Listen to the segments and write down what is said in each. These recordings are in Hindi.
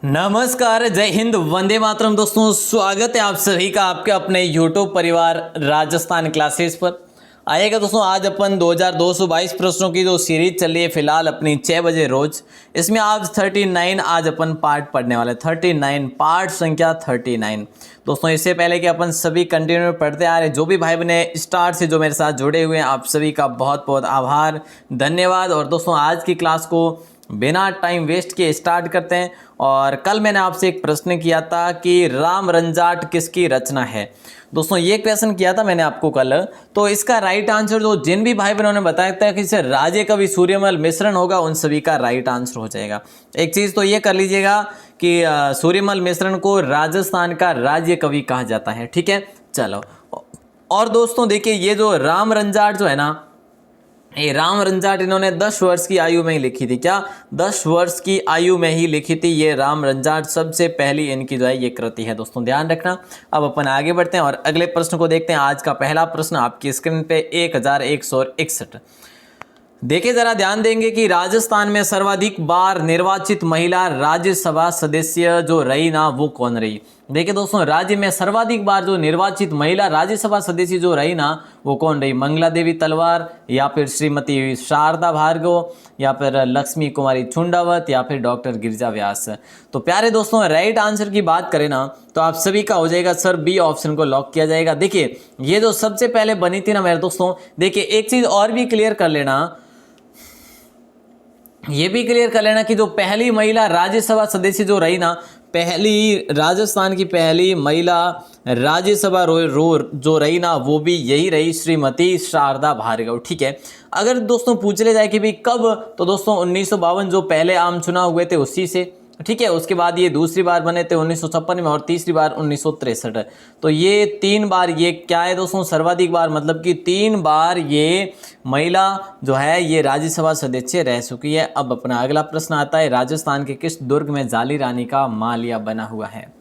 नमस्कार, जय हिंद, वंदे मातरम। दोस्तों, स्वागत है आप सभी का आपके अपने यूट्यूब परिवार राजस्थान क्लासेस पर। आएगा दोस्तों, आज अपन 2222 प्रश्नों की जो सीरीज चल रही है फिलहाल अपनी 6 बजे रोज, इसमें आज 39 आज अपन पार्ट पढ़ने वाले 39 पार्ट संख्या 39। दोस्तों, इससे पहले कि अपन सभी कंटिन्यू पढ़ते आ रहे, जो भी भाई बने स्टार्ट से जो मेरे साथ जुड़े हुए हैं, आप सभी का बहुत बहुत आभार, धन्यवाद। और दोस्तों, आज की क्लास को बिना टाइम वेस्ट किए स्टार्ट करते हैं। और कल मैंने आपसे एक प्रश्न किया था कि राम रंजाट किसकी रचना है। दोस्तों, ये क्वेश्चन किया था मैंने आपको कल, तो इसका राइट आंसर जो जिन भी भाई बहनों ने बताया था कि इसे राजे कवि सूर्यमल मिश्रण होगा, उन सभी का राइट आंसर हो जाएगा। एक चीज़ तो ये कर लीजिएगा कि सूर्यमल मिश्रण को राजस्थान का राज्य कवि कहा जाता है। ठीक है, चलो। और दोस्तों देखिए, ये जो राम रंजाट जो है ना, ये राम रंजाट इन्होंने 10 वर्ष की आयु में ही लिखी थी। क्या 10 वर्ष की आयु में ही लिखी थी ये राम रंजाट, सबसे पहली इनकी जो है ये कृति है। दोस्तों, ध्यान रखना। अब अपन आगे बढ़ते हैं और अगले प्रश्न को देखते हैं। आज का पहला प्रश्न आपकी स्क्रीन पे 1161। देखिए, जरा ध्यान देंगे कि राजस्थान में सर्वाधिक बार निर्वाचित महिला राज्यसभा सदस्य जो रही ना, वो कौन रही। देखिए दोस्तों, राज्य में सर्वाधिक बार जो निर्वाचित महिला राज्यसभा सदस्य जो रही ना, वो कौन रही। मंगला देवी तलवार, या फिर श्रीमती शारदा भार्गव, या फिर लक्ष्मी कुमारी चुंडावत, या फिर डॉक्टर गिरिजा व्यास। तो प्यारे दोस्तों, राइट आंसर की बात करें ना, तो आप सभी का हो जाएगा सर बी ऑप्शन को लॉक किया जाएगा। देखिए, ये जो सबसे पहले बनी थी ना मेरे दोस्तों, देखिए एक चीज और भी क्लियर कर लेना, ये भी क्लियर कर लेना कि जो पहली महिला राज्यसभा सदस्य जो रही ना, पहली राजस्थान की पहली महिला राज्यसभा जो रही ना, वो भी यही रही, श्रीमती शारदा भार्गव। ठीक है, अगर दोस्तों पूछ ले जाए कि भाई कब, तो दोस्तों 1952 जो पहले आम चुनाव हुए थे उसी से। ठीक है, उसके बाद ये दूसरी बार बने थे 1956 में, और तीसरी बार 1963। तो ये 3 बार, ये क्या है दोस्तों, सर्वाधिक बार, मतलब कि 3 बार ये महिला जो है ये राज्यसभा सदस्य रह चुकी है। अब अपना अगला प्रश्न आता है, राजस्थान के किस दुर्ग में जाली रानी का मालिया बना हुआ है।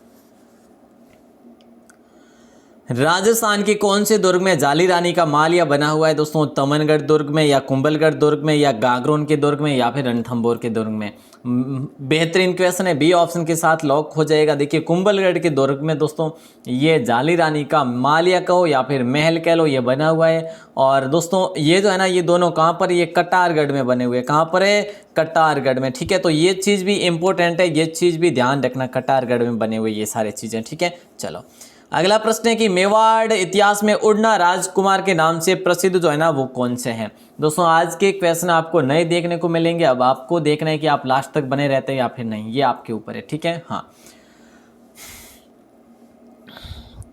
राजस्थान के कौन से दुर्ग में जाली रानी का मालिया बना हुआ है दोस्तों। तमनगढ़ दुर्ग में, या कुंभलगढ़ दुर्ग में, या गागरोन के दुर्ग में, या फिर रणथंभौर के दुर्ग में। बेहतरीन क्वेश्चन है, बी ऑप्शन के साथ लॉक हो जाएगा। देखिए, कुंभलगढ़ के दुर्ग में दोस्तों ये जाली रानी का मालिया कहो या फिर महल कह लो, ये बना हुआ है। और दोस्तों ये जो है ना, ये दोनों कहाँ पर, ये कटारगढ़ में बने हुए। कहाँ पर है, कटारगढ़ में। ठीक है, तो ये चीज़ भी इंपॉर्टेंट है, ये चीज़ भी ध्यान रखना, कटारगढ़ में बने हुए ये सारी चीज़ें। ठीक है, चलो। अगला प्रश्न है कि मेवाड़ इतिहास में उड़ना राजकुमार के नाम से प्रसिद्ध जो है ना, वो कौन से हैं। दोस्तों, आज के क्वेश्चन आपको नए देखने को मिलेंगे। अब आपको देखना है कि आप लास्ट तक बने रहते हैं या फिर नहीं, ये आपके ऊपर है। ठीक है, हाँ,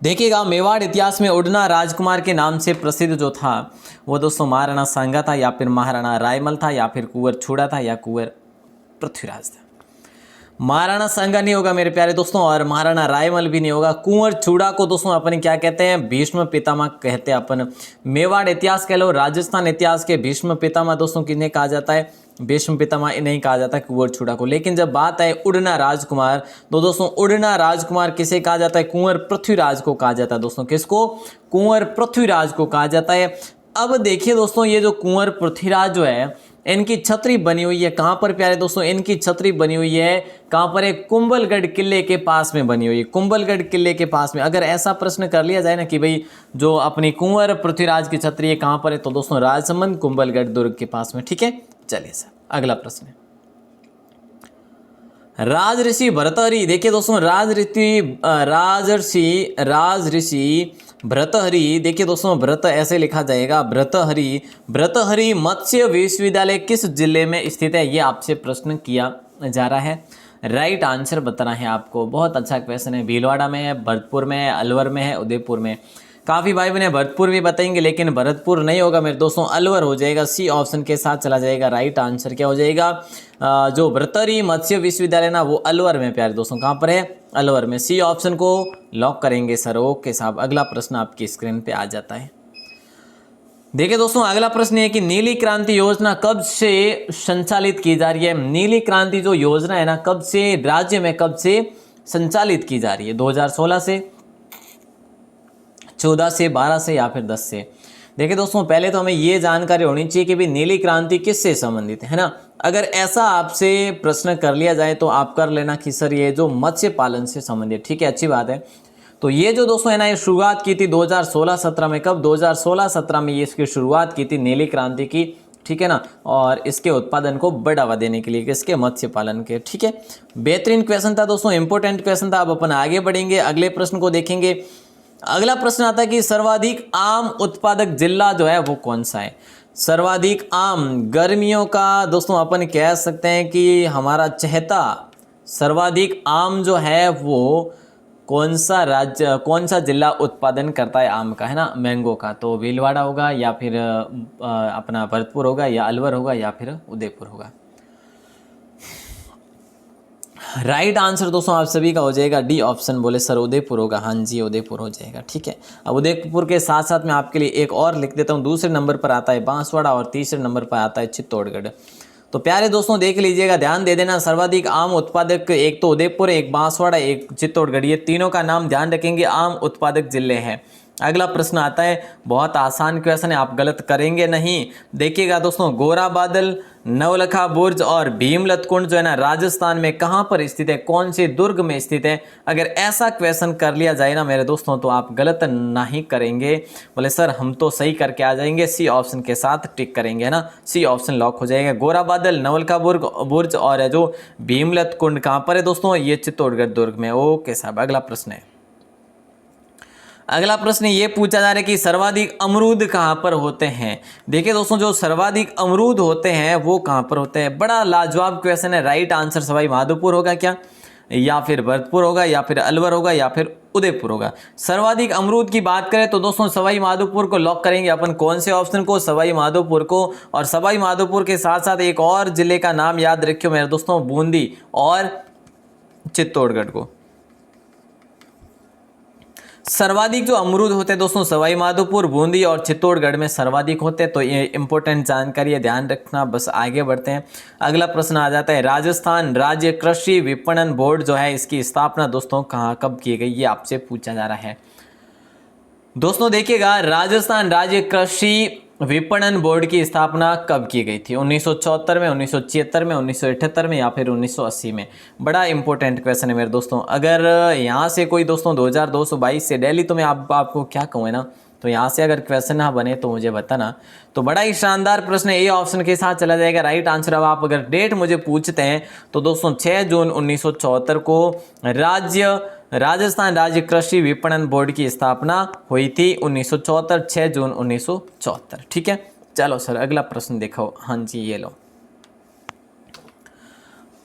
देखिएगा, मेवाड़ इतिहास में उड़ना राजकुमार के नाम से प्रसिद्ध जो था, वो दोस्तों महाराणा सांगा था, या फिर महाराणा रायमल था, या फिर कुंवर छुड़ा था, या कुंवर पृथ्वीराज था। महाराणा सांगा नहीं होगा मेरे प्यारे दोस्तों, और महाराणा रायमल भी नहीं होगा। कुंवर छुड़ा को दोस्तों अपन क्या कहते हैं, भीष्म पितामह कहते हैं अपन। मेवाड़ इतिहास कह लो, राजस्थान इतिहास के भीष्म पितामह दोस्तों किन्हें कहा जाता है, भीष्म पितामह नहीं कहा जाता कुंवर छुड़ा को। लेकिन जब बात है उड़ना राजकुमार, तो दोस्तों उड़ना राजकुमार किसे कहा जाता है, कुंवर पृथ्वीराज को कहा जाता है। दोस्तों किसको, कुंवर पृथ्वीराज को कहा जाता है। अब देखिए दोस्तों, ये जो कुंवर पृथ्वीराज जो है, इनकी छतरी बनी हुई है कहाँ पर प्यारे दोस्तों, इनकी छतरी बनी हुई है कहाँ पर है, कुंभलगढ़ किले के पास में बनी हुई है। कुंभलगढ़ किले के पास में अगर ऐसा प्रश्न कर लिया जाए ना कि भाई जो अपनी कुंवर पृथ्वीराज की छतरी है कहाँ पर है, तो दोस्तों राजसमंद कुंभलगढ़ दुर्ग के पास में। ठीक है, चलिए सर अगला प्रश्न है, राजऋषि भर्तहरि। देखिए दोस्तों, राजऋषि भर्तहरि, देखिए दोस्तों भरत ऐसे लिखा जाएगा, भर्तहरि मत्स्य विश्वविद्यालय किस जिले में स्थित है, ये आपसे प्रश्न किया जा रहा है। राइट आंसर बताना है आपको। बहुत अच्छा क्वेश्चन है। भीलवाड़ा में है, भरतपुर में है, अलवर में है, उदयपुर में। काफ़ी भाई बने भरतपुर भी बताएंगे, लेकिन भरतपुर नहीं होगा मेरे दोस्तों, अलवर हो जाएगा। सी ऑप्शन के साथ चला जाएगा। राइट आंसर क्या हो जाएगा, जो भर्तहरि मत्स्य विश्वविद्यालय ना, वो अलवर में प्यारे दोस्तों, कहाँ पर है, अलवर में। सी ऑप्शन को लॉक करेंगे सर। ओके साहब, अगला प्रश्न आपकी स्क्रीन पे आ जाता है। देखिए दोस्तों, अगला प्रश्न है कि नीली क्रांति योजना कब से संचालित की जा रही है। नीली क्रांति जो योजना है ना, कब से राज्य में कब से संचालित की जा रही है, 2016 से, 14 से, 12 से, या फिर 10 से। देखिए दोस्तों, पहले तो हमें ये जानकारी होनी चाहिए कि भाई नीली क्रांति किससे संबंधित है ना। अगर ऐसा आपसे प्रश्न कर लिया जाए तो आप कर लेना कि सर ये जो मत्स्य पालन से संबंधित, ठीक है, अच्छी बात है। तो ये जो दोस्तों है ना, ये शुरुआत की थी 2016-17 में। कब? 2016-17 में ये इसकी शुरुआत की थी नीली क्रांति की, ठीक है ना। और इसके उत्पादन को बढ़ावा देने के लिए, किसके? मत्स्य पालन के, ठीक है। बेहतरीन क्वेश्चन था दोस्तों, इंपॉर्टेंट क्वेश्चन था। अब अपन आगे बढ़ेंगे, अगले प्रश्न को देखेंगे। अगला प्रश्न आता है कि सर्वाधिक आम उत्पादक जिला जो है वो कौन सा है? सर्वाधिक आम गर्मियों का दोस्तों अपन कह सकते हैं कि हमारा चहेता सर्वाधिक आम जो है वो कौन सा राज्य, कौन सा जिला उत्पादन करता है आम का, है ना, मैंगो का? तो भीलवाड़ा होगा, या फिर अपना भरतपुर होगा, या अलवर होगा, या फिर उदयपुर होगा। राइट आंसर दोस्तों आप सभी का हो जाएगा डी ऑप्शन। बोले सर उदयपुर होगा, हाँ जी उदयपुर हो जाएगा, ठीक है। अब उदयपुर के साथ साथ मैं आपके लिए एक और लिख देता हूँ। दूसरे नंबर पर आता है बांसवाड़ा और तीसरे नंबर पर आता है चित्तौड़गढ़। तो प्यारे दोस्तों देख लीजिएगा, ध्यान दे देना, सर्वाधिक आम उत्पादक एक तो उदयपुर, एक बांसवाड़ा, एक चित्तौड़गढ़, ये तीनों का नाम ध्यान रखेंगे, आम उत्पादक जिले हैं। अगला प्रश्न आता है, बहुत आसान क्वेश्चन है, आप गलत करेंगे नहीं। देखिएगा दोस्तों, गोरा बादल, नवलखा बुर्ज और भीमलत कुंड जो है ना, राजस्थान में कहाँ पर स्थित है? कौन से दुर्ग में स्थित है? अगर ऐसा क्वेश्चन कर लिया जाए ना मेरे दोस्तों, तो आप गलत नहीं करेंगे। बोले सर हम तो सही करके आ जाएंगे, सी ऑप्शन के साथ टिक करेंगे, है ना। सी ऑप्शन लॉक हो जाएगा। गोरा बादल, नवलखा बुर्ज और जो भीमलत कुंड कहाँ पर है दोस्तों? ये चित्तौड़गढ़ दुर्ग में। ओके साहब, अगला प्रश्न है। अगला प्रश्न ये पूछा जा रहा है कि सर्वाधिक अमरूद कहाँ पर होते हैं? देखिए दोस्तों, जो सर्वाधिक अमरूद होते हैं वो कहाँ पर होते हैं? बड़ा लाजवाब क्वेश्चन है। राइट आंसर सवाई माधोपुर होगा क्या, या फिर भरतपुर होगा, या फिर अलवर होगा, या फिर उदयपुर होगा? सर्वाधिक अमरूद की बात करें तो दोस्तों सवाई माधोपुर को लॉक करेंगे अपन। कौन से ऑप्शन को? सवाई माधोपुर को। और सवाई माधोपुर के साथ साथ एक और जिले का नाम याद रखियो मेरे दोस्तों, बूंदी और चित्तौड़गढ़ को। सर्वाधिक जो अमरूद होते हैं दोस्तों सवाई माधोपुर, बूंदी और चित्तौड़गढ़ में सर्वाधिक होते हैं। तो ये इंपॉर्टेंट जानकारी है, ध्यान रखना। बस आगे बढ़ते हैं। अगला प्रश्न आ जाता है, राजस्थान राज्य कृषि विपणन बोर्ड जो है, इसकी स्थापना दोस्तों कहाँ कब की गई? ये आपसे पूछा जा रहा है। दोस्तों देखिएगा, राजस्थान राज्य कृषि विपणन बोर्ड की स्थापना कब की गई थी? 1974 में, 1976 में, 1978 में, या फिर 1980 में? बड़ा इंपॉर्टेंट क्वेश्चन है मेरे दोस्तों। अगर यहाँ से कोई दोस्तों 2222 से डेली, तो मैं आपको क्या कहूँ ना, तो यहाँ से अगर क्वेश्चन ना बने तो मुझे बताना। तो बड़ा ही शानदार प्रश्न है, ए ऑप्शन के साथ चला जाएगा राइट आंसर। अब आप अगर डेट मुझे पूछते हैं तो दोस्तों 6 जून 1974 को राजस्थान राज्य कृषि विपणन बोर्ड की स्थापना हुई थी। 1974, 6 जून 1974, ठीक है। चलो सर अगला प्रश्न देखो। हाँ जी ये लो,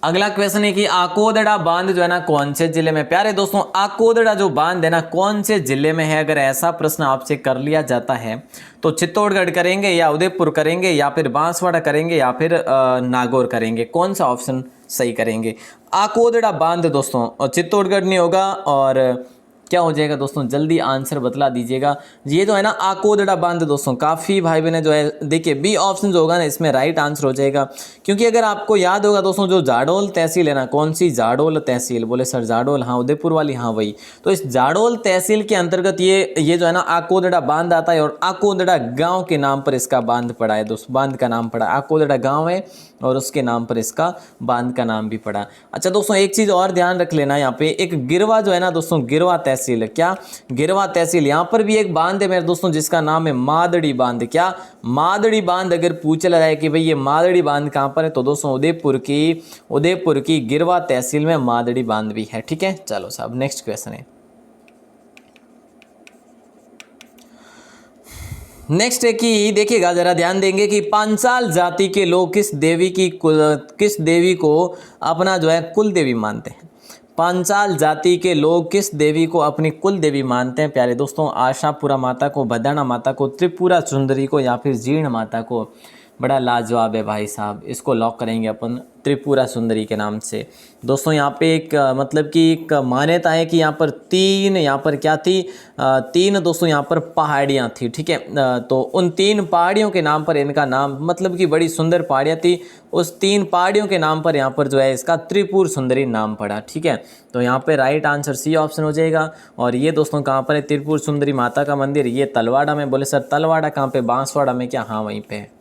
अगला क्वेश्चन है कि आकोदड़ा बांध जो है ना कौन से जिले में? प्यारे दोस्तों, आकोदड़ा जो बांध है ना कौन से जिले में है? अगर ऐसा प्रश्न आपसे कर लिया जाता है तो चित्तौड़गढ़ करेंगे, या उदयपुर करेंगे, या फिर बांसवाड़ा करेंगे, या फिर नागौर करेंगे? कौन सा ऑप्शन सही करेंगे? आकोदड़ा बांध दोस्तों चित्तौड़गढ़ नहीं होगा, और क्या हो जाएगा दोस्तों? जल्दी आंसर बतला दीजिएगा। ये जो है ना आकोदड़ा बांध दोस्तों, काफ़ी भाई बहने जो है, देखिए बी ऑप्शन जो होगा ना इसमें राइट आंसर हो जाएगा। क्योंकि अगर आपको याद होगा दोस्तों, जो जाडोल तहसील है ना, कौन सी जाडोल तहसील? बोले सर जाडोल, हाँ उदयपुर वाली, हाँ वही। तो इस जाडोल तहसील के अंतर्गत ये जो है ना आकोदड़ा बांध आता है, और आकोदड़ा गाँव के नाम पर इसका बांध पड़ा है दोस्तों। बांध का नाम पड़ा, आकोदड़ा गाँव है और उसके नाम पर इसका बांध का नाम भी पड़ा। अच्छा दोस्तों, एक चीज़ और ध्यान रख लेना, यहाँ पे एक गिरवा जो है ना दोस्तों, गिरवा तहसील है क्या? गिरवा तहसील, यहाँ पर भी एक बांध है मेरे दोस्तों जिसका नाम है मादड़ी बांध। क्या? मादड़ी बांध। अगर पूछ लिया जाए कि भाई ये मादड़ी बांध कहाँ पर है, तो दोस्तों उदयपुर की गिरवा तहसील में मादड़ी बांध भी है, ठीक है। चलो साहब नेक्स्ट क्वेश्चन है। नेक्स्ट है कि देखिएगा जरा ध्यान देंगे कि पांचाल जाति के लोग किस देवी को अपना जो है कुल देवी मानते हैं? पांचाल जाति के लोग किस देवी को अपनी कुल देवी मानते हैं? प्यारे दोस्तों, आशापुरा माता को, बदाना माता को, त्रिपुरा सुंदरी को, या फिर जीर्ण माता को? बड़ा लाजवाब है भाई साहब, इसको लॉक करेंगे अपन त्रिपुरा सुंदरी के नाम से। दोस्तों यहाँ पे एक मतलब कि एक मान्यता है कि यहाँ पर यहाँ पर क्या थी, तीन दोस्तों यहाँ पर पहाड़ियाँ थी, ठीक है। तो उन 3 पहाड़ियों के नाम पर इनका नाम, मतलब कि बड़ी सुंदर पहाड़ियाँ थी, उस 3 पहाड़ियों के नाम पर यहाँ पर जो है इसका त्रिपुर सुंदरी नाम पड़ा, ठीक है। तो यहाँ पे राइट आंसर सी ऑप्शन हो जाएगा। और ये दोस्तों कहाँ पर है, त्रिपुर सुंदरी माता का मंदिर, ये तलवाड़ा में। बोले सर तलवाड़ा कहाँ पे, बांसवाड़ा में क्या, हाँ वहीं पे है।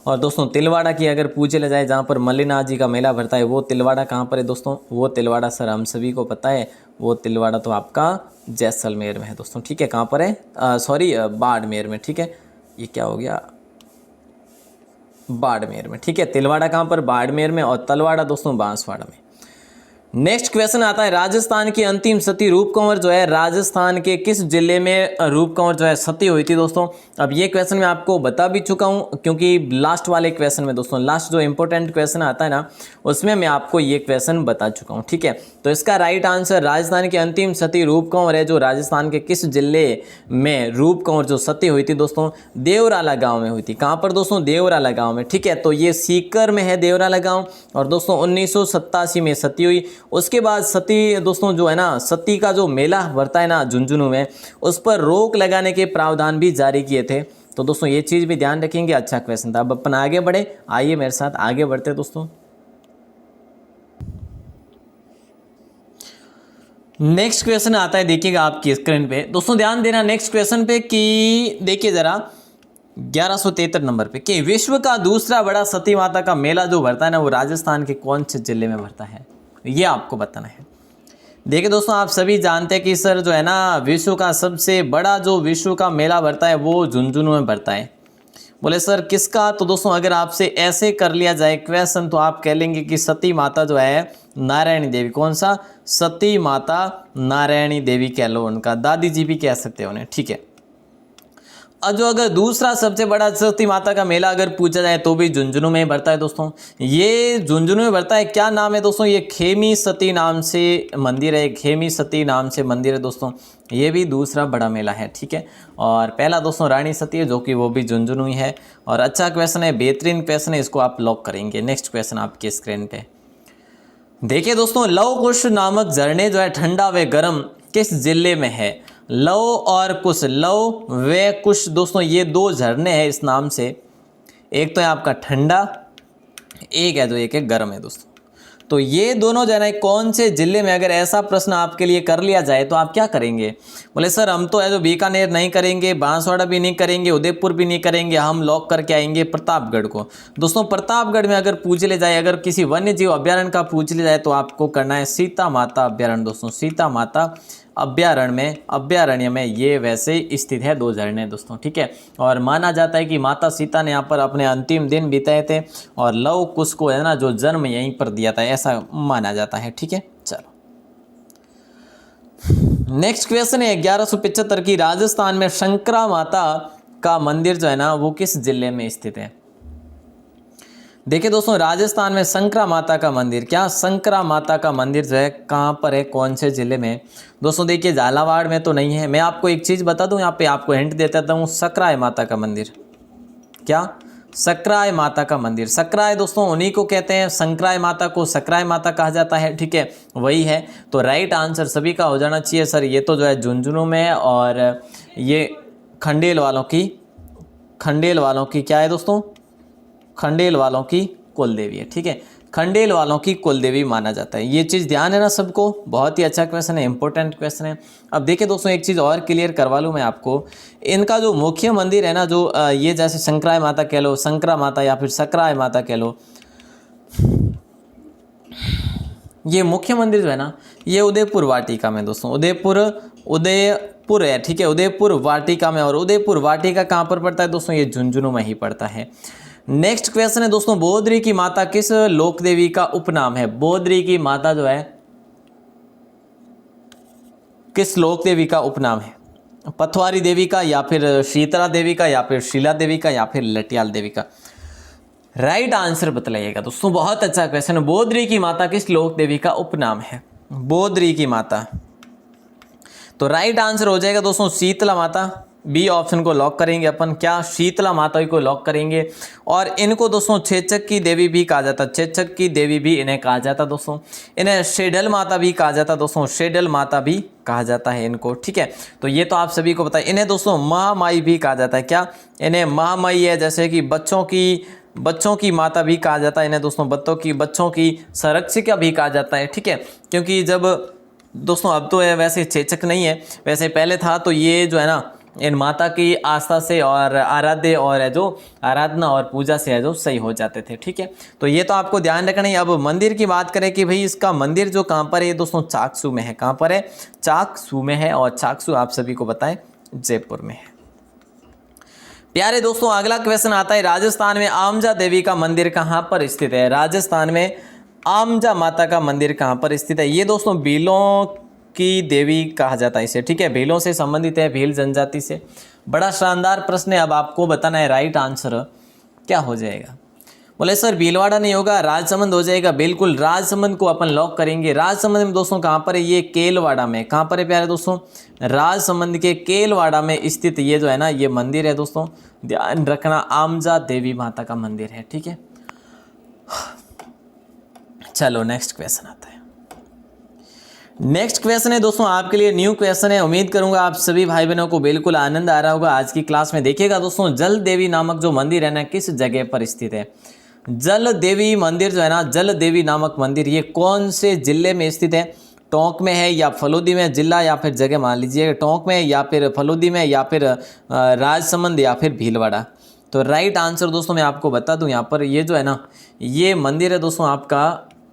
और दोस्तों तिलवाड़ा की अगर पूछे ले जाए, जहाँ पर मल्लिनाथ जी का मेला भरता है, वो तिलवाड़ा कहाँ पर है दोस्तों, वो तिलवाड़ा सर हम सभी को पता है, वो तिलवाड़ा तो आपका जैसलमेर में है दोस्तों, ठीक है। कहाँ पर है, सॉरी बाड़मेर में, ठीक है। ये क्या हो गया, बाड़मेर में, ठीक है। तिलवाड़ा कहाँ पर, बाड़मेर में, और तलवाड़ा दोस्तों बांसवाड़ा में। नेक्स्ट क्वेश्चन आता है, राजस्थान की अंतिम सती रूप कंवर जो है राजस्थान के किस जिले में रूप कंवर जो है सती हुई थी दोस्तों। अब ये क्वेश्चन मैं आपको बता भी चुका हूँ, क्योंकि लास्ट वाले क्वेश्चन में दोस्तों, लास्ट जो इंपॉर्टेंट क्वेश्चन आता है ना, उसमें मैं आपको ये क्वेश्चन बता चुका हूँ, ठीक है। तो इसका राइट आंसर राजस्थान की अंतिम सती रूप कंवर है, जो राजस्थान के किस जिले में रूप कंवर जो सती हुई थी दोस्तों, देवराला गाँव में हुई थी। कहाँ पर दोस्तों, देवराला गाँव में, ठीक है। तो ये सीकर में है देवराला गाँव, और दोस्तों 1987 में सती हुई। उसके बाद सती दोस्तों जो है ना, सती का जो मेला भरता है ना झुंझुनू में, उस पर रोक लगाने के प्रावधान भी जारी किए थे। तो दोस्तों ये चीज़ भी ध्यान रखेंगे, अच्छा क्वेश्चन था। अब अपन आगे बढ़े, आइए मेरे साथ आगे बढ़ते दोस्तों। नेक्स्ट क्वेश्चन आता है, देखिएगा आपकी स्क्रीन पे दोस्तों, ध्यान देना नेक्स्ट क्वेश्चन पे कि देखिए जरा 1173 नंबर पे कि विश्व का दूसरा बड़ा सती माता का मेला जो भरता है ना, वो राजस्थान के कौन से जिले में भरता है, ये आपको बताना है। देखिए दोस्तों, आप सभी जानते हैं कि सर जो है ना, विश्व का सबसे बड़ा जो विश्व का मेला भरता है वो झुंझुनू में भरता है। बोले सर किसका, तो दोस्तों अगर आपसे ऐसे कर लिया जाए क्वेश्चन, तो आप कह लेंगे कि सती माता जो है नारायणी देवी। कौन सा, सती माता नारायणी देवी कह लो, उनका दादी जी भी कह सकते हो उन्हें, ठीक है। जो अगर दूसरा सबसे बड़ा सती माता का मेला अगर पूछा जाए, तो भी झुंझुनू में भरता है दोस्तों। ये झुंझुनू में भरता है, क्या नाम है दोस्तों, ये खेमी सती नाम से मंदिर है, खेमी सती नाम से मंदिर है दोस्तों। ये भी दूसरा बड़ा मेला है, ठीक है। और पहला दोस्तों रानी सती है, जो कि वो भी झुंझुनू ही है। और अच्छा क्वेश्चन है, बेहतरीन क्वेश्चन है, इसको आप लॉक करेंगे। नेक्स्ट क्वेश्चन आपकी स्क्रीन पे देखिए दोस्तों, लव कुश नामक झरने जो है ठंडा व गर्म किस जिले में है। लव और कुश, लव व कुश दोस्तों, ये 2 झरने हैं इस नाम से। एक तो है आपका ठंडा, एक है जो एक है गर्म है दोस्तों। तो ये दोनों जो है ना, कौन से जिले में, अगर ऐसा प्रश्न आपके लिए कर लिया जाए तो आप क्या करेंगे। बोले सर हम तो है जो बीकानेर नहीं करेंगे, बांसवाड़ा भी नहीं करेंगे, उदयपुर भी नहीं करेंगे, हम लॉक करके आएंगे प्रतापगढ़ को। दोस्तों प्रतापगढ़ में अगर पूछ ले जाए, अगर किसी वन्य जीव अभ्यारण्य का पूछ ले जाए, तो आपको करना है सीता माता अभ्यारण्य दोस्तों। सीता माता अभ्यारण्य में ये वैसे स्थित है, 2 झरने दोस्तों, ठीक है। और माना जाता है कि माता सीता ने यहाँ पर अपने अंतिम दिन बिताए थे, और लव कुश को है ना जो जन्म यहीं पर दिया था, ऐसा माना जाता है, ठीक है। चलो नेक्स्ट क्वेश्चन है 1175 की, राजस्थान में शंकरा माता का मंदिर जो है ना, वो किस जिले में स्थित है। देखिए दोस्तों, राजस्थान में शंकरा माता का मंदिर, क्या शंकरा माता का मंदिर जो है कहाँ पर है, कौन से जिले में। दोस्तों देखिए झालावाड़ में तो नहीं है। मैं आपको एक चीज़ बता दूं, यहाँ पे आपको हिंट देता हूँ, सकराय माता का मंदिर। क्या, सकराय माता का मंदिर। सकराय दोस्तों उन्हीं को कहते हैं, संक्राय माता को सकराय माता कहा जाता है, ठीक है, वही है। तो राइट आंसर सभी का हो जाना चाहिए सर, ये तो जो है झुंझुनू में है। और ये खंडेल वालों की क्या है दोस्तों, खंडेल वालों की कुलदेवी है, ठीक है। खंडेल वालों की कुलदेवी माना जाता है, ये चीज़ ध्यान है ना सबको। बहुत ही अच्छा क्वेश्चन है, इंपॉर्टेंट क्वेश्चन है। अब देखिए दोस्तों, एक चीज़ और क्लियर करवा लूँ मैं आपको, इनका जो मुख्य मंदिर है ना, जो ये जैसे शंकराय माता कह लो, शंकरा माता या फिर सकराय माता कह लो, ये मुख्य मंदिर जो है ना, ये उदयपुर वाटिका में दोस्तों, उदयपुर है, ठीक है, उदयपुर वाटिका में। और उदयपुर वाटिका कहाँ पर पड़ता है दोस्तों, ये झुंझुनू में ही पड़ता है। नेक्स्ट क्वेश्चन है दोस्तों, बोधरी की माता किस लोक देवी का उपनाम है। बोधरी की माता जो है किस लोक देवी का उपनाम है, पथवारी देवी का, या फिर शीतला देवी का, या फिर शीला देवी का, या फिर लटियाल देवी का। राइट आंसर बतलाइएगा दोस्तों, बहुत अच्छा क्वेश्चन है। बोधरी की माता किस लोक देवी का उपनाम है, बोधरी की माता। तो राइट आंसर हो जाएगा दोस्तों शीतला माता, बी ऑप्शन को लॉक करेंगे अपन। क्या? शीतला माता को लॉक करेंगे। और इनको दोस्तों छेचक की देवी भी कहा जाता, छेचक की देवी भी इन्हें कहा जाता दोस्तों। इन्हें शेडल माता भी कहा जाता दोस्तों, शेडल माता भी कहा जाता है इनको, ठीक है। तो ये तो आप सभी को पता है। इन्हें दोस्तों महामाई भी कहा जाता है। क्या? इन्हें महामाई है, जैसे कि बच्चों की माता भी कहा जाता है इन्हें दोस्तों, बच्चों की संरक्षिका भी कहा जाता है, ठीक है। क्योंकि जब दोस्तों अब तो है वैसे छेचक नहीं है, वैसे पहले था, तो ये जो है ना इन माता की आस्था से और आराध्य और है जो आराधना और पूजा से है जो सही हो जाते थे, ठीक है। तो ये तो आपको ध्यान रखना है। अब मंदिर की बात करें कि भाई इसका मंदिर जो कहाँ पर है दोस्तों, चाकसू में है। कहाँ पर है? चाकसू में है। और चाकसू आप सभी को पता है जयपुर में है। प्यारे दोस्तों अगला क्वेश्चन आता है, राजस्थान में आमजा देवी का मंदिर कहाँ पर स्थित है? राजस्थान में आमजा माता का मंदिर कहाँ पर स्थित है? ये दोस्तों भीलों की देवी कहा जाता है इसे, ठीक है। भीलों से संबंधित है, भील जनजाति से। बड़ा शानदार प्रश्न है। अब आपको बताना है राइट आंसर क्या हो जाएगा। बोले सर भीलवाड़ा नहीं होगा, राजसमंद हो जाएगा। बिल्कुल, राजसमंद को अपन लॉक करेंगे। राजसमंद में दोस्तों कहाँ पर है? ये केलवाड़ा में। कहाँ पर है प्यारे दोस्तों? राजसमंद के केलवाड़ा में स्थित ये जो है ना ये मंदिर है दोस्तों, ध्यान रखना आमजा देवी माता का मंदिर है, ठीक है। चलो नेक्स्ट क्वेश्चन आता है। नेक्स्ट क्वेश्चन है दोस्तों आपके लिए न्यू क्वेश्चन है। उम्मीद करूंगा आप सभी भाई बहनों को बिल्कुल आनंद आ रहा होगा आज की क्लास में। देखिएगा दोस्तों, जल देवी नामक जो मंदिर है ना किस जगह पर स्थित है? जल देवी मंदिर जो है ना, जल देवी नामक मंदिर ये कौन से जिले में स्थित है? टोंक में है या फलोदी में? जिला या फिर जगह मान लीजिए, टोंक में या फिर फलोदी में या फिर राजसमंद या फिर भीलवाड़ा। तो राइट आंसर दोस्तों मैं आपको बता दूं, यहाँ पर ये जो है ना ये मंदिर है दोस्तों आपका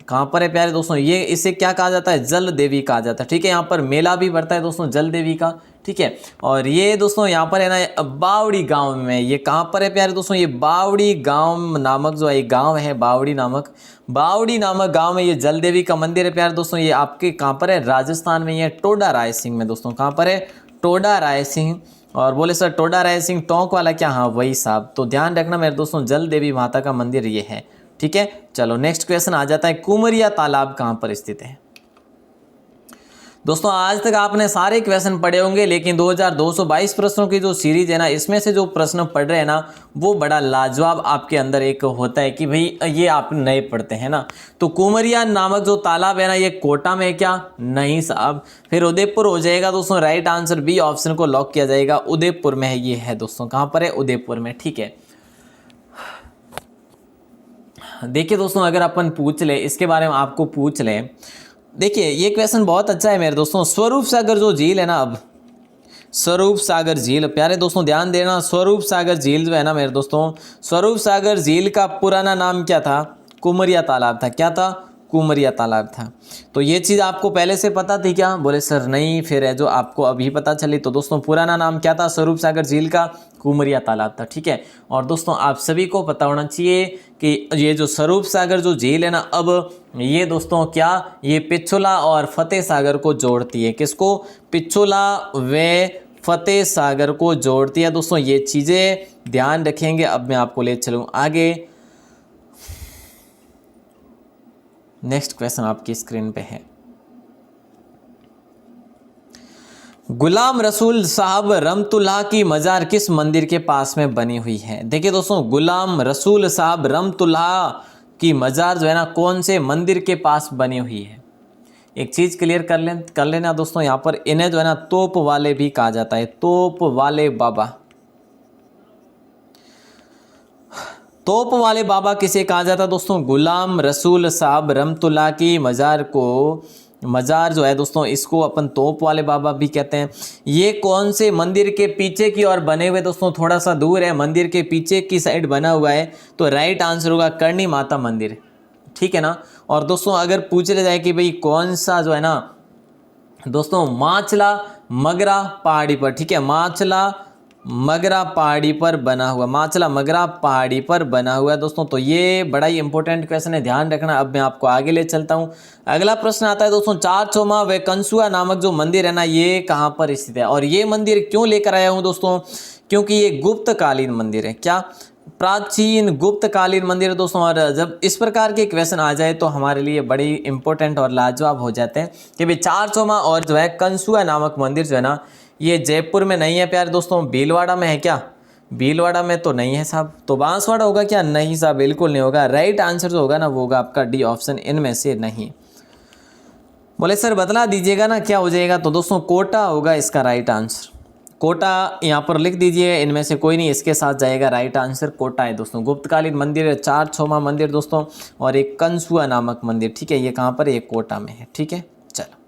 कहाँ पर है प्यारे दोस्तों? ये इसे क्या कहा जाता है? जल देवी कहा जाता है, ठीक है। यहाँ पर मेला भी बढ़ता है दोस्तों जल देवी का, ठीक है। और ये दोस्तों यहाँ पर है ना बावड़ी गांव में। ये कहाँ पर है प्यारे दोस्तों? ये बावड़ी गांव नामक जो एक गांव है, बावड़ी नामक गांव में ये जल देवी का मंदिर है प्यारे दोस्तों। ये आपके कहाँ पर है? राजस्थान में। ये टोडा रायसिंह में दोस्तों। कहाँ पर है? टोडा रायसिंह। और बोले सर टोडा रायसिंह टोंक वाला क्या? हाँ वही साहब। तो ध्यान रखना मेरे दोस्तों, जल देवी माता का मंदिर ये है, ठीक है। चलो नेक्स्ट क्वेश्चन आ जाता है, कुमरिया तालाब कहां पर स्थित है? दोस्तों आज तक आपने सारे क्वेश्चन पढ़े होंगे, लेकिन 2222 प्रश्नों की जो सीरीज है ना इसमें से जो प्रश्न पढ़ रहे हैं ना वो बड़ा लाजवाब आपके अंदर एक होता है कि भाई ये आप नए पढ़ते हैं ना। तो कुमरिया नामक जो तालाब है ना ये कोटा में है क्या? नहीं साहब, फिर उदयपुर हो जाएगा दोस्तों। राइट आंसर बी ऑप्शन को लॉक किया जाएगा, उदयपुर में है ये है दोस्तों। कहां पर है? उदयपुर में, ठीक है। देखिए दोस्तों अगर अपन पूछ ले इसके बारे में, आपको पूछ ले, देखिए ये क्वेश्चन बहुत अच्छा है मेरे दोस्तों। स्वरूप सागर जो झील है ना, अब स्वरूप सागर झील, प्यारे दोस्तों ध्यान देना, स्वरूप सागर झील जो है ना मेरे दोस्तों, स्वरूप सागर झील का पुराना नाम क्या था? कुमरिया तालाब था। क्या था? कुमरिया तालाब था। तो ये चीज़ आपको पहले से पता थी क्या? बोले सर नहीं, फिर है जो आपको अभी पता चली। तो दोस्तों पुराना नाम क्या था स्वरूप सागर झील का? कुमरिया तालाब था, ठीक है। और दोस्तों आप सभी को पता होना चाहिए कि ये जो स्वरूप सागर जो झील है ना, अब ये दोस्तों क्या ये पिछोला और फतेह सागर को जोड़ती है। किसको? पिछोला व फतेह सागर को जोड़ती है दोस्तों। ये चीज़ें ध्यान रखेंगे। अब मैं आपको ले चलूँ आगे। नेक्स्ट क्वेश्चन आपकी स्क्रीन पे है, गुलाम रसूल साहब रमतुल्लाह की मज़ार किस मंदिर के पास में बनी हुई है? देखिए दोस्तों गुलाम रसूल साहब रमतुल्लाह की मज़ार जो है ना कौन से मंदिर के पास बनी हुई है? एक चीज़ क्लियर कर लेना दोस्तों, यहाँ पर इन्हें जो है ना तोप वाले भी कहा जाता है, तोप वाले बाबा। तोप वाले बाबा किसे कहा जाता है दोस्तों? गुलाम रसूल साहब रमतुल्लाह की मज़ार जो है दोस्तों इसको अपन तोप वाले बाबा भी कहते हैं। ये कौन से मंदिर के पीछे की ओर बने हुए दोस्तों? थोड़ा सा दूर है, मंदिर के पीछे की साइड बना हुआ है। तो राइट आंसर होगा करणी माता मंदिर, ठीक है ना। और दोस्तों अगर पूछ लिया जाए कि भाई कौन सा जो है ना दोस्तों माचला मगरा पहाड़ी पर, ठीक है, माचला मगरा पहाड़ी पर बना हुआ, माचला मगरा पहाड़ी पर बना हुआ है दोस्तों। तो ये बड़ा ही इंपॉर्टेंट क्वेश्चन है, ध्यान रखना। अब मैं आपको आगे ले चलता हूँ। अगला प्रश्न आता है दोस्तों, चार चौमा व कंसुआ नामक जो मंदिर है ना ये कहाँ पर स्थित है? और ये मंदिर क्यों लेकर आया हूँ दोस्तों? क्योंकि ये गुप्तकालीन मंदिर है। क्या? प्राचीन गुप्तकालीन मंदिर है दोस्तों। और जब इस प्रकार के क्वेश्चन आ जाए तो हमारे लिए बड़ी इंपॉर्टेंट और लाजवाब हो जाते हैं कि भाई चार चौमा और जो है कंसुआ नामक मंदिर जो है ना ये जयपुर में नहीं है प्यारे दोस्तों, भीलवाड़ा में है क्या? भीलवाड़ा में तो नहीं है साहब, तो बांसवाड़ा होगा क्या? नहीं साहब, बिल्कुल नहीं होगा। राइट आंसर जो होगा ना वो होगा आपका डी ऑप्शन, इनमें से नहीं। बोले सर बतला दीजिएगा ना क्या हो जाएगा, तो दोस्तों कोटा होगा इसका राइट आंसर। कोटा यहाँ पर लिख दीजिए, इनमें से कोई नहीं, इसके साथ जाएगा राइट आंसर कोटा है दोस्तों। गुप्तकालीन मंदिर है, 4 छोमा मंदिर दोस्तों, और एक कंसुआ नामक मंदिर, ठीक है, ये कहाँ पर है? ये कोटा में है, ठीक है। चलो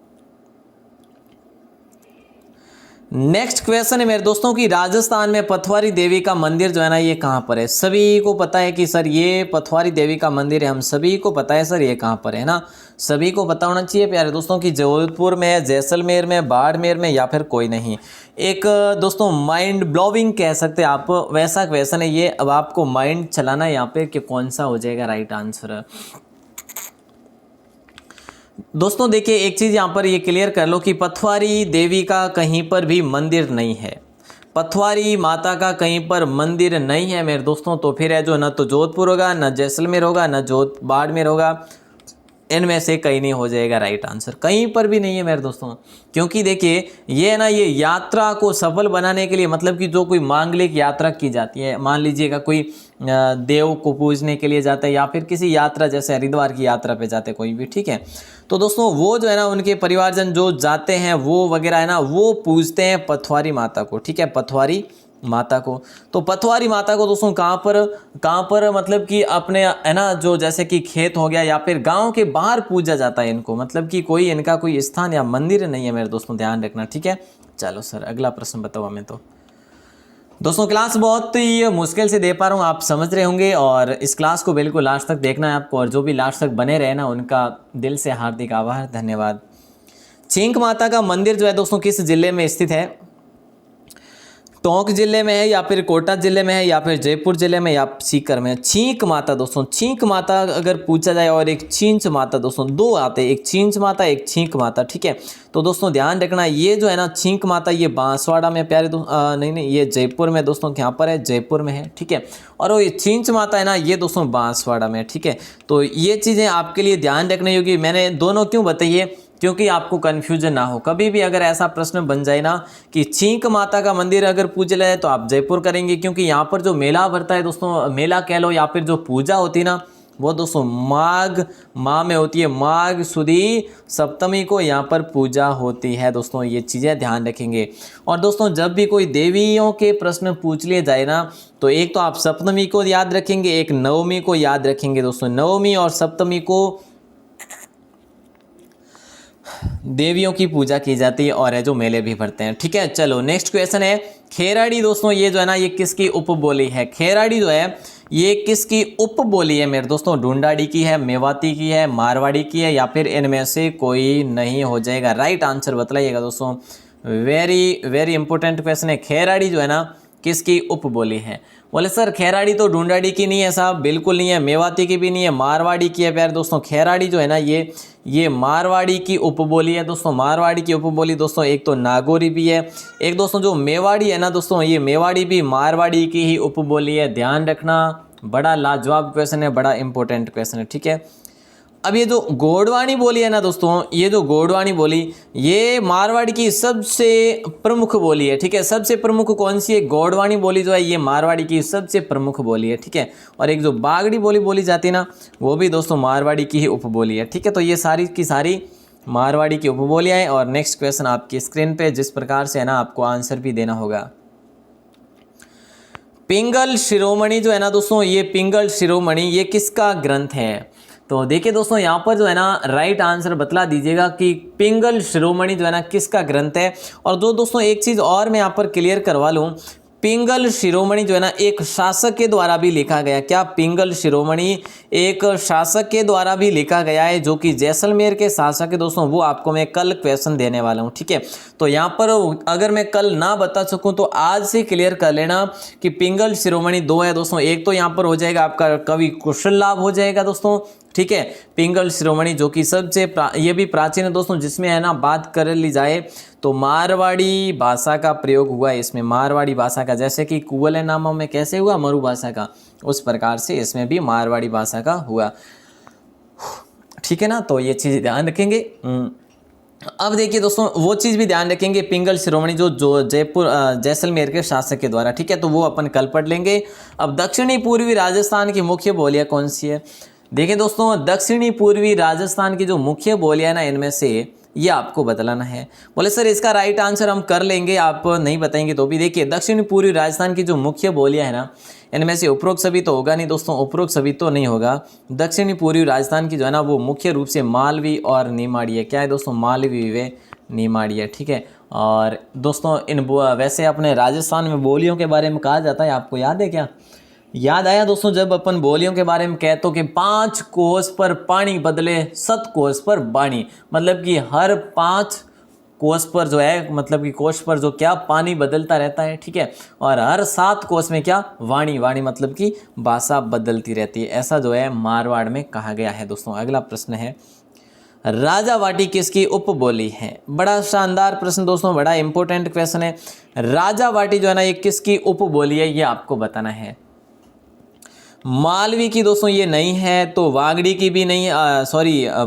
नेक्स्ट क्वेश्चन है मेरे दोस्तों कि राजस्थान में पथवारी देवी का मंदिर जो है ना ये कहाँ पर है? सभी को पता है कि सर ये पथवारी देवी का मंदिर है, हम सभी को पता है सर ये कहाँ पर है ना, सभी को पता होना चाहिए प्यारे दोस्तों कि जोधपुर में है, जैसलमेर में, बाड़मेर में, या फिर कोई नहीं। एक दोस्तों माइंड ब्लोविंग कह सकते हैं आप, वैसा क्वेश्चन है ये। अब आपको माइंड चलाना है यहाँ पे कि कौन सा हो जाएगा राइट आंसर। दोस्तों देखिए एक चीज़ यहाँ पर ये क्लियर कर लो कि पथवारी देवी का कहीं पर भी मंदिर नहीं है, पथवारी माता का कहीं पर मंदिर नहीं है मेरे दोस्तों। तो फिर है जो ना तो जोधपुर होगा, ना जैसलमेर होगा, ना बाड़मेर होगा, इनमें से कहीं नहीं हो जाएगा राइट आंसर, कहीं पर भी नहीं है मेरे दोस्तों। क्योंकि देखिए ये है ना, ये यात्रा को सफल बनाने के लिए, मतलब कि जो कोई मांगलिक यात्रा की जाती है, मान लीजिएगा कोई देव को पूजने के लिए जाता है, या फिर किसी यात्रा जैसे हरिद्वार की यात्रा पे जाते हैं कोई भी, ठीक है, तो दोस्तों वो जो है ना उनके परिवारजन जो जाते हैं वो वगैरह है ना, वो पूजते हैं पथवारी माता को, ठीक है, पथवारी माता को। तो पथवारी माता को दोस्तों कहाँ पर मतलब कि अपने है ना जो जैसे कि खेत हो गया या फिर गांव के बाहर पूजा जाता है इनको, मतलब कि कोई इनका कोई स्थान या मंदिर नहीं है मेरे दोस्तों, ध्यान रखना, ठीक है। चलो सर अगला प्रश्न बताओ हमें। तो दोस्तों क्लास बहुत ही मुश्किल से दे पा रहा हूँ, आप समझ रहे होंगे, और इस क्लास को बिल्कुल लास्ट तक देखना है आपको, और जो भी लास्ट तक बने रहे ना उनका दिल से हार्दिक आभार, धन्यवाद। छींक माता का मंदिर जो है दोस्तों किस जिले में स्थित है? टोंक जिले में है, या फिर कोटा जिले में है, या फिर जयपुर जिले में, या सीकर में? छींक माता दोस्तों, छींक माता अगर पूछा जाए, और एक छींच माता दोस्तों, दो आते हैं, एक छींच माता एक छींक माता, ठीक है। तो दोस्तों ध्यान रखना ये जो है ना छींक माता ये बांसवाड़ा में प्यारे नहीं ये जयपुर में दोस्तों, यहाँ पर है जयपुर में है, ठीक है। और ये छींच माता है ना ये दोस्तों बांसवाड़ा में, ठीक है। तो ये चीज़ें आपके लिए ध्यान रखनी होगी। मैंने दोनों क्यों बताइए, क्योंकि आपको कन्फ्यूजन ना हो। कभी भी अगर ऐसा प्रश्न बन जाए ना कि छींक माता का मंदिर अगर पूजा जाए तो आप जयपुर करेंगे, क्योंकि यहाँ पर जो मेला भरता है दोस्तों, मेला कह लो या फिर जो पूजा होती है ना वो दोस्तों माघ माह में होती है, माघ सुदी सप्तमी को यहाँ पर पूजा होती है दोस्तों, ये चीज़ें ध्यान रखेंगे। और दोस्तों जब भी कोई देवियों के प्रश्न पूछ लिए जाए ना तो एक तो आप सप्तमी को याद रखेंगे, एक नवमी को याद रखेंगे दोस्तों। नवमी और सप्तमी को देवियों की पूजा की जाती है और है जो मेले भी भरते हैं, ठीक है। चलो नेक्स्ट क्वेश्चन है खेराड़ी दोस्तों, ये जो है ना ये किसकी उपबोली है? खेराड़ी जो है ये किसकी उपबोली है मेरे दोस्तों? ढूंढाड़ी की है, मेवाती की है, मारवाड़ी की है, या फिर इनमें से कोई नहीं हो जाएगा? राइट आंसर बतलाइएगा दोस्तों, वेरी वेरी इंपॉर्टेंट क्वेश्चन है। खेराड़ी जो है ना किसकी उपबोली है? बोले सर खेराड़ी तो ढूंढाड़ी की नहीं है साहब, बिल्कुल नहीं है, मेवाती की भी नहीं है, मारवाड़ी की है प्यारे दोस्तों। खेराड़ी जो है ना ये मारवाड़ी की उपबोली है दोस्तों। मारवाड़ी की उपबोली दोस्तों एक तो नागौरी भी है, एक दोस्तों जो मेवाड़ी है ना दोस्तों ये मेवाड़ी भी मारवाड़ी की ही उपबोली है, ध्यान रखना। बड़ा लाजवाब क्वेश्चन है, बड़ा इंपॉर्टेंट क्वेश्चन है, ठीक है। अब ये जो गोडवाणी बोली है ना दोस्तों, ये जो गोडवाणी बोली ये मारवाड़ी की सबसे प्रमुख बोली है, ठीक है। सबसे प्रमुख कौन सी है? गोडवाणी बोली जो है ये मारवाड़ी की सबसे प्रमुख बोली है, ठीक है। और एक जो बागड़ी बोली बोली जाती है ना वो भी दोस्तों मारवाड़ी की ही उपबोली है, ठीक है। तो ये सारी की सारी मारवाड़ी की उपबोलियाँ हैं। और नेक्स्ट क्वेश्चन आपकी स्क्रीन पे जिस प्रकार से है ना आपको आंसर भी देना होगा। पिंगल शिरोमणि जो है ना दोस्तों, ये पिंगल शिरोमणि ये किसका ग्रंथ है? तो देखिए दोस्तों यहाँ पर जो है ना राइट आंसर बतला दीजिएगा कि पिंगल शिरोमणि जो है ना किसका ग्रंथ है। और जो दोस्तों एक चीज़ और मैं यहाँ पर क्लियर करवा लूँ, पिंगल शिरोमणि जो है ना एक शासक के द्वारा भी लिखा गया। क्या? पिंगल शिरोमणि एक शासक के द्वारा भी लिखा गया है, जो कि जैसलमेर के शासक है दोस्तों। वो आपको मैं कल क्वेश्चन देने वाला हूँ, ठीक है। तो यहाँ पर अगर मैं कल ना बता सकूँ तो आज से क्लियर कर लेना कि पिंगल शिरोमणि दो है दोस्तों। एक तो यहाँ पर हो जाएगा आपका कवि कुशललाभ हो जाएगा दोस्तों, ठीक है। पिंगल शिरोमणि जो कि सबसे ये भी प्राचीन है दोस्तों, जिसमें है ना बात कर ली जाए तो मारवाड़ी भाषा का प्रयोग हुआ है इसमें। मारवाड़ी भाषा का, जैसे कि कुवलय नामों में कैसे हुआ मरु भाषा का, उस प्रकार से इसमें भी मारवाड़ी भाषा का हुआ, ठीक है ना। तो ये चीज़ ध्यान रखेंगे। अब देखिए दोस्तों, वो चीज़ भी ध्यान रखेंगे, पिंगल शिरोमणि जो जयपुर जैसलमेर के शासक के द्वारा, ठीक है, तो वो अपन कल पढ़ लेंगे। अब दक्षिणी पूर्वी राजस्थान की मुख्य बोलियां कौन सी है? देखिए दोस्तों, दक्षिणी पूर्वी राजस्थान की जो मुख्य बोलियां ना, इनमें से ये आपको बतलाना है। बोले सर इसका राइट आंसर हम कर लेंगे, आप नहीं बताएंगे तो भी। देखिए दक्षिणी पूर्वी राजस्थान की जो मुख्य बोलियां है ना, इनमें से उपरोक्त सभी तो होगा नहीं दोस्तों, उपरोक्त सभी तो नहीं होगा। दक्षिणी पूर्वी राजस्थान की जो है ना, वो मुख्य रूप से मालवी और निमाड़ी है। क्या है दोस्तों? मालवी व निमाड़ी है, ठीक है। और दोस्तों वैसे अपने राजस्थान में बोलियों के बारे में कहा जाता है, आपको याद है क्या? याद आया दोस्तों, जब अपन बोलियों के बारे में कहते हो कि 5 कोस पर पानी बदले 7 कोस पर बाणी, मतलब कि हर 5 कोस पर जो है, मतलब कि कोस पर जो क्या पानी बदलता रहता है, ठीक है। और हर 7 कोस में क्या? वाणी, वाणी मतलब कि भाषा बदलती रहती है। ऐसा जो है मारवाड़ में कहा गया है दोस्तों। अगला प्रश्न है, राजावाटी किसकी उपबोली है? बड़ा शानदार प्रश्न दोस्तों, बड़ा इंपॉर्टेंट क्वेश्चन है। राजावाटी जो है ना, ये किसकी उपबोली है, ये आपको बताना है। मालवी की दोस्तों ये नहीं है, तो वागड़ी की भी नहीं,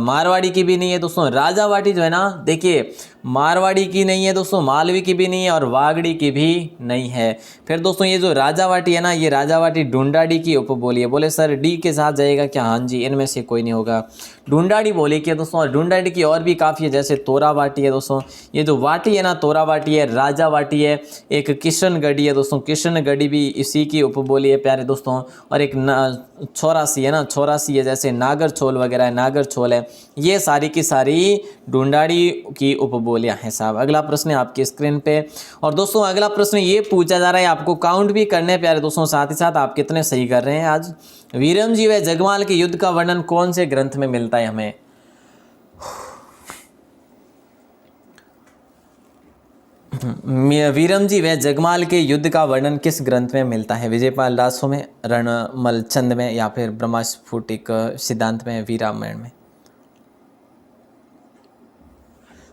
मारवाड़ी की भी नहीं है दोस्तों। राजावाटी जो है ना, देखिए मारवाड़ी की नहीं है दोस्तों, मालवी की भी नहीं है और वागड़ी की भी नहीं है। फिर दोस्तों ये जो राजावाटी है ना, ये राजावाटी ढूंढाड़ी की उपबोली है। बोले सर डी के साथ जाएगा क्या? हाँ जी, इनमें से कोई नहीं होगा। ढूंढाड़ी बोली की है दोस्तों। और ढूंढाड़ी की और भी काफ़ी है, जैसे तोरावाटी है दोस्तों। ये जो वाटी है ना, तोरावाटी है, राजावाटी है, एक किशनगढ़ी है दोस्तों, किशनगढ़ी भी इसी की उपबोली है प्यारे दोस्तों। और एक छोरासी है ना, छोरासी है, जैसे नागर छोल वगैरह है, नागर छोल है, ये सारी की सारी ढूंढाड़ी की उपबोलियां हैं साहब। अगला प्रश्न है आपकी स्क्रीन पे। और दोस्तों अगला प्रश्न ये पूछा जा रहा है, आपको काउंट भी करने हैं प्यारे दोस्तों, साथ ही साथ आप कितने सही कर रहे हैं आज। वीरमजी व जगमाल के युद्ध का वर्णन कौन से ग्रंथ में मिलता है हमें? वीरमजी व जगमाल के युद्ध का वर्णन किस ग्रंथ में मिलता है? विजयपाल रासो में, रणमल छंद में, या फिर ब्रह्मस्फुटिक सिद्धांत में, वीरामरण में?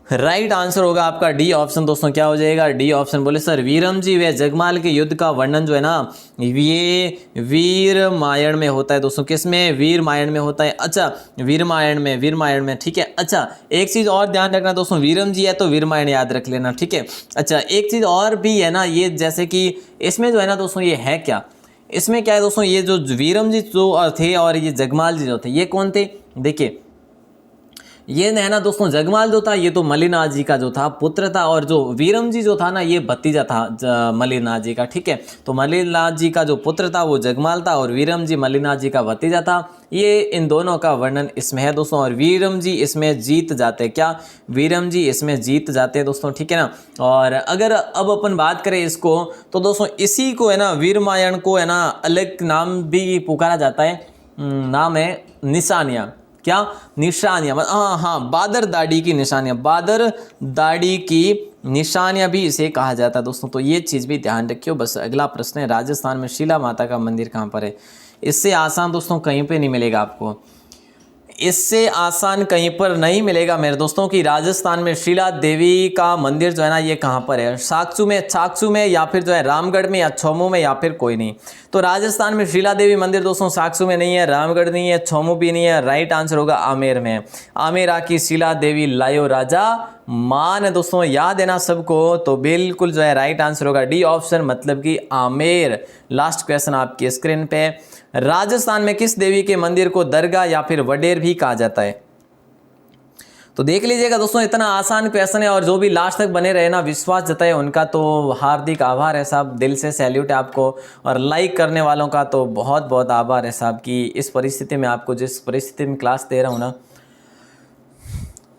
राइट आंसर होगा आपका डी ऑप्शन दोस्तों। क्या हो जाएगा? D option. बोले सर वीरमजी व जगमाल के युद्ध का वर्णन जो है ना, ये वीरमायण में होता है दोस्तों। किस में? वीरमायण में होता है। अच्छा, वीरमायण में, वीरमायण में, ठीक है। अच्छा, एक चीज़ और ध्यान रखना दोस्तों, वीरमजी है तो वीरमायण याद रख लेना, ठीक है। अच्छा, एक चीज़ और भी है ना, ये जैसे कि इसमें जो है ना दोस्तों, ये है क्या, इसमें क्या है दोस्तों, ये जो वीरमजी जो थे और ये जगमाल जी जो थे, ये कौन थे? देखिए ये है ना दोस्तों, जगमाल जो था ये तो मल्लिनाथ जी का जो था पुत्र था, और जो वीरम जी जो था ना, ये भतीजा था मल्लिनाथ जी का, ठीक है। तो मल्लिनाथ जी का जो पुत्र था वो जगमाल था, और वीरम जी मल्लिनाथ जी का भतीजा था। ये इन दोनों का वर्णन इसमें है दोस्तों। और वीरम जी इसमें जीत जाते हैं। क्या? वीरम जी इसमें जीत जाते हैं दोस्तों, ठीक है ना। और अगर अब अपन बात करें इसको, तो दोस्तों इसी को है ना, वीरमायण को है ना, अलग नाम भी पुकारा जाता है। नाम है निशानियाँ। क्या? निशानियाँ, हाँ, बादर दाढ़ी की निशानियाँ, बादर दाढ़ी की निशानियाँ भी इसे कहा जाता है दोस्तों। तो ये चीज़ भी ध्यान रखियो। बस अगला प्रश्न है, राजस्थान में शिला माता का मंदिर कहाँ पर है? इससे आसान दोस्तों कहीं पे नहीं मिलेगा आपको, इससे आसान कहीं पर नहीं मिलेगा मेरे दोस्तों की राजस्थान में शीला देवी का मंदिर जो है ना, ये कहाँ पर है? साक्सू में, या फिर जो है रामगढ़ में, या छोमू में, या फिर कोई नहीं। तो राजस्थान में शीला देवी मंदिर दोस्तों साक्सू में नहीं है, रामगढ़ नहीं है, छोमू भी नहीं है। राइट आंसर होगा आमेर में। आमेरा की शीला देवी लायो राजा मान है दोस्तों, याद है ना सबको। तो बिल्कुल जो है राइट आंसर होगा डी ऑप्शन, मतलब कि आमेर। लास्ट क्वेश्चन आपकी स्क्रीन पे, राजस्थान में किस देवी के मंदिर को दरगाह या फिर वडेर भी कहा जाता है? तो देख लीजिएगा दोस्तों, इतना आसान क्वेश्चन है, और जो भी लास्ट तक बने रहे ना, विश्वास जताए उनका तो हार्दिक आभार है साहब, दिल से सैल्यूट है आपको। और लाइक करने वालों का तो बहुत बहुत आभार है साहब, कि इस परिस्थिति में आपको जिस परिस्थिति में क्लास दे रहा हूँ ना,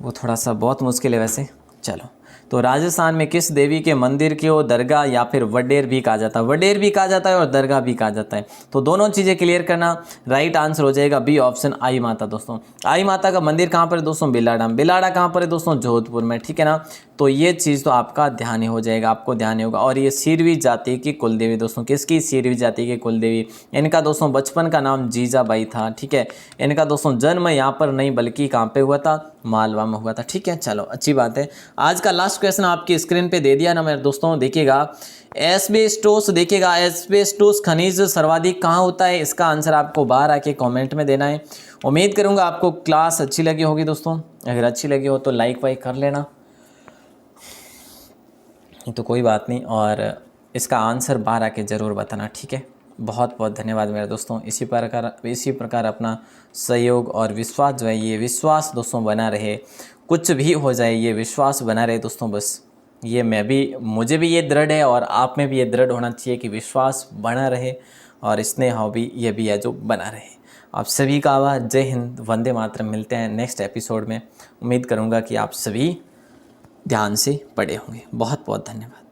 वो थोड़ा सा बहुत मुश्किल है वैसे। चलो, तो राजस्थान में किस देवी के मंदिर को दरगाह या फिर वडेर भी कहा जाता है? वडेर भी कहा जाता है और दरगाह भी कहा जाता है। तो दोनों चीज़ें क्लियर करना। राइट आंसर हो जाएगा बी ऑप्शन, आई माता दोस्तों। आई माता का मंदिर कहाँ पर है दोस्तों? बिलाड़ा। बिलाड़ा कहाँ पर है दोस्तों? जोधपुर में, ठीक है ना। तो ये चीज़ तो आपका ध्यान ही हो जाएगा, आपको ध्यान ही होगा। और ये सिरवी जाति की कुलदेवी दोस्तों, किसकी? सिरवी जाति की कुलदेवी। इनका दोस्तों बचपन का नाम जीजाबाई था, ठीक है। इनका दोस्तों जन्म यहाँ पर नहीं बल्कि कहाँ पे हुआ था? मालवा में हुआ था, ठीक है। चलो, अच्छी बात है। आज का लास्ट क्वेश्चन आपकी स्क्रीन पे दे दिया ना मेरे दोस्तों, देखिएगा। एस्बेस्टोस, देखिएगा एस्बेस्टोस खनिज सर्वाधिक कहाँ होता है? इसका आंसर आपको बाहर आके कमेंट में देना है। उम्मीद करूंगा आपको क्लास अच्छी लगी होगी दोस्तों। अगर अच्छी लगी हो तो लाइक वाइक कर लेना, तो कोई बात नहीं। और इसका आंसर बाहर आके ज़रूर बताना, ठीक है। बहुत बहुत धन्यवाद मेरे दोस्तों। इसी प्रकार अपना सहयोग और विश्वास जो है, ये विश्वास दोस्तों बना रहे, कुछ भी हो जाए ये विश्वास बना रहे दोस्तों। बस ये मुझे भी ये दृढ़ है और आप में भी ये दृढ़ होना चाहिए कि विश्वास बना रहे और स्नेह भी ये भी है जो बना रहे। आप सभी का आभार। जय हिंद, वंदे मातरम। मिलते हैं नेक्स्ट एपिसोड में। उम्मीद करूँगा कि आप सभी ध्यान से पढ़े होंगे। बहुत बहुत धन्यवाद।